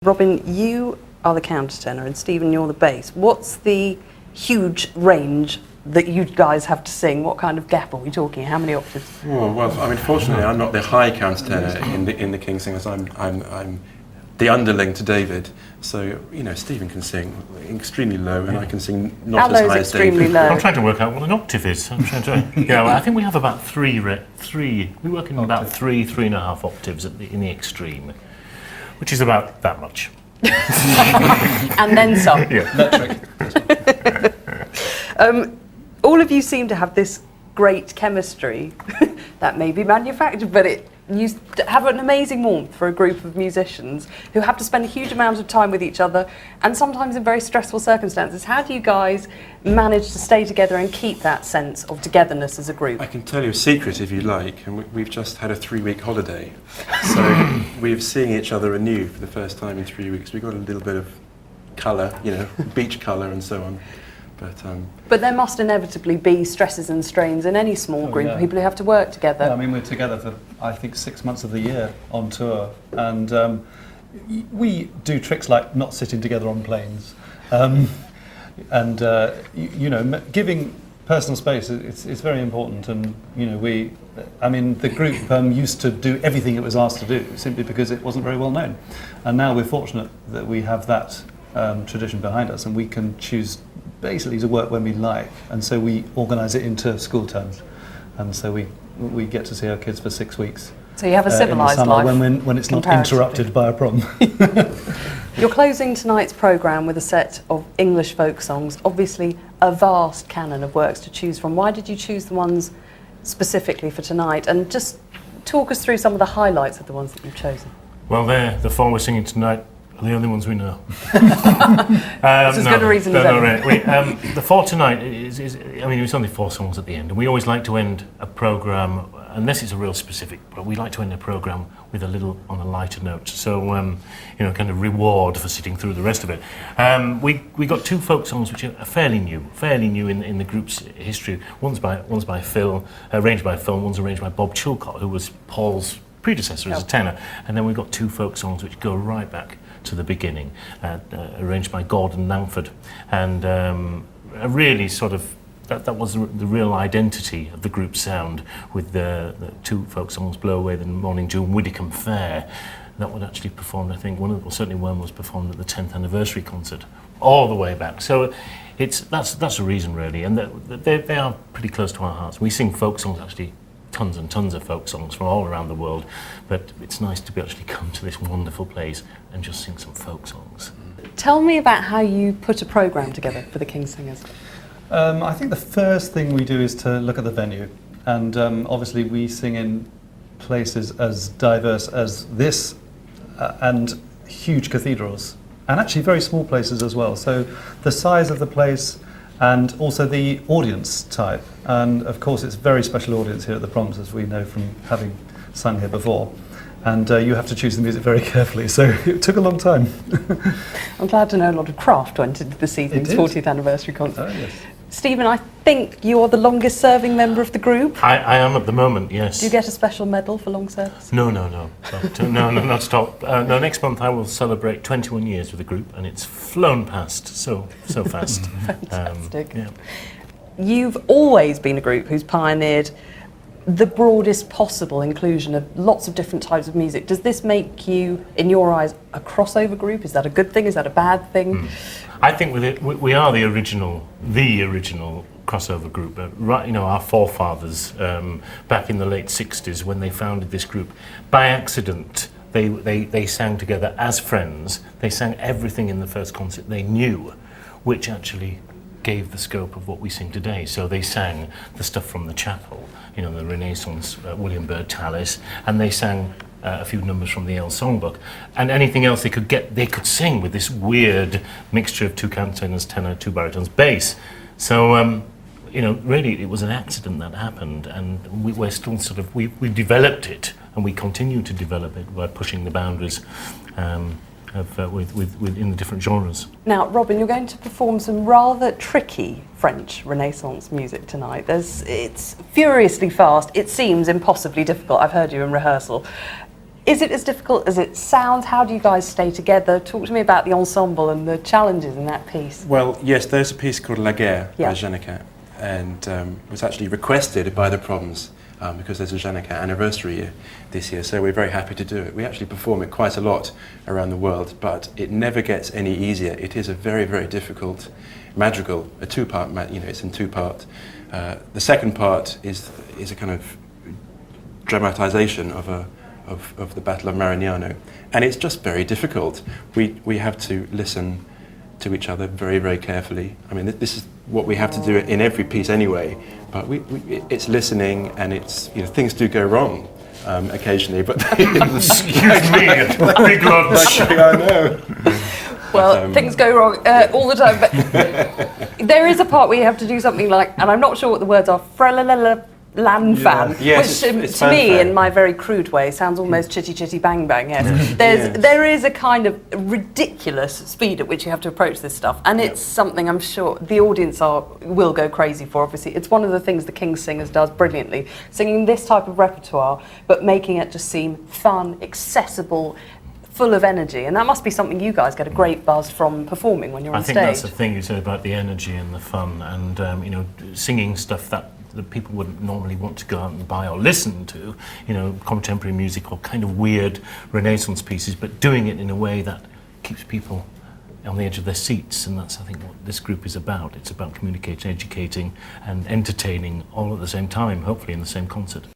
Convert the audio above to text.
Robin, you are the countertenor and Stephen, you're the bass. What's the huge range that you guys have to sing? What kind of gap are we talking? How many octaves? Oh, well, I mean, fortunately, I'm not the high countertenor in the King's Singers. I'm the underling to David. So, you know, Stephen can sing extremely low, and I can sing not as high as David. Extremely low. I'm trying to work out what an octave is. I'm trying to. Yeah, well, I think we have about three. We work in about three and a half octaves in the extreme, which is about that much. And then some. Yeah. All of you seem to have this great chemistry that may be manufactured, but you have an amazing warmth for a group of musicians who have to spend a huge amount of time with each other, and sometimes in very stressful circumstances. How do you guys manage to stay together and keep that sense of togetherness as a group? I can tell you a secret if you like, and we've just had a 3-week holiday. So we're seeing each other anew for the first time in 3 weeks. We've got a little bit of colour, you know, beach colour and so on. But there must inevitably be stresses and strains in any small group of people who have to work together. Yeah, I mean, we're together for, I think, 6 months of the year on tour, and we do tricks like not sitting together on planes, and you know, giving personal space is very important. And you know, the group used to do everything it was asked to do simply because it wasn't very well known, and now we're fortunate that we have that tradition behind us, and we can choose basically to work when we like, and so we organise it into school terms, and so we get to see our kids for 6 weeks. So you have a civilised life when it's not interrupted by a prom. You're closing tonight's programme with a set of English folk songs, obviously a vast canon of works to choose from. Why did you choose the ones specifically for tonight? And just talk us through some of the highlights of the ones that you've chosen. Well, the four we're singing tonight are the only ones we know. It's as good a reason as any. The four tonight is, I mean, it's only 4 songs at the end, and we always like to end a programme, unless it's a real specific, but we like to end a programme with on a lighter note. So, you know, kind of reward for sitting through the rest of it. We got 2 folk songs which are fairly new in the group's history. One's by Phil, arranged by Phil, one's arranged by Bob Chilcott, who was Paul's predecessor as a tenor. And then we've got 2 folk songs which go right back to the beginning, arranged by Gordon Langford, and a really sort of that was the real identity of the group's sound, with the 2 folk songs, Blow Away the Morning Dew and Widdicombe Fair. That one actually performed, I think, certainly one was performed at the 10th anniversary concert, all the way back. So that's the reason really, and they are pretty close to our hearts. We sing folk songs, actually tons and tons of folk songs from all around the world, but it's nice to be actually come to this wonderful place and just sing some folk songs. Tell me about how you put a programme together for the King's Singers. I think the first thing we do is to look at the venue, and obviously we sing in places as diverse as this and huge cathedrals, and actually very small places as well. So the size of the place and also the audience type, and of course it's a very special audience here at the Proms, as we know from having sung here before, and you have to choose the music very carefully, so it took a long time. I'm glad to know a lot of craft went into this evening's 40th anniversary concert. Oh, yes. Stephen, I think you're the longest serving member of the group. I am at the moment, yes. Do you get a special medal for long service? No, not at all. No, next month I will celebrate 21 years with the group, and it's flown past so fast. Fantastic. Yeah. You've always been a group who's pioneered the broadest possible inclusion of lots of different types of music. Does this make you, in your eyes, a crossover group? Is that a good thing? Is that a bad thing? I think we are the original crossover group. Right, you know, our forefathers back in the late 60s, when they founded this group, by accident they sang together as friends. They sang everything in the first concert they knew, which actually gave the scope of what we sing today. So they sang the stuff from the chapel, you know, the Renaissance William Byrd Tallis, and they sang a few numbers from the Ale Songbook, and anything else they could sing with this weird mixture of 2 countertenors, tenor, 2 baritones, bass. So you know, really it was an accident that happened, and we're still sort of we've developed it, and we continue to develop it by pushing the boundaries in the different genres. Now, Robin, you're going to perform some rather tricky French Renaissance music tonight. It's furiously fast. It seems impossibly difficult. I've heard you in rehearsal. Is it as difficult as it sounds? How do you guys stay together? Talk to me about the ensemble and the challenges in that piece. Well, yes, there's a piece called La Gare Yeah. Eugenic, and was actually requested by the Proms because there's a Eugenic anniversary year this year, so we're very happy to do it. We actually perform it quite a lot around the world, but it never gets any easier. It is a very, very difficult madrigal, a two-part, it's in two-part. The second part is a kind of dramatization of the Battle of Marignano, and it's just very difficult. We have to listen to each other very, very carefully. I mean, this is what we have to do in every piece anyway, but it's listening, and it's, things do go wrong occasionally, but Excuse me, big lunch. I know. Well, things go wrong all the time, but there is a part where you have to do something like, and I'm not sure what the words are, lan fan, Yes, which it's to me, fan. in my very crude way, sounds almost chitty chitty bang bang. Yes, Yes. there is a kind of ridiculous speed at which you have to approach this stuff, and it's something I'm sure the audience will go crazy for. Obviously, it's one of the things the King's Singers does brilliantly, singing this type of repertoire, but making it just seem fun, accessible, full of energy, and that must be something you guys get a great buzz from performing when you're on I think stage. that's the thing you said about the energy and the fun, and singing stuff that people wouldn't normally want to go out and buy or listen to, contemporary music or kind of weird Renaissance pieces, but doing it in a way that keeps people on the edge of their seats, and that's, I think, what this group is about. It's about communicating, educating and entertaining all at the same time, hopefully in the same concert.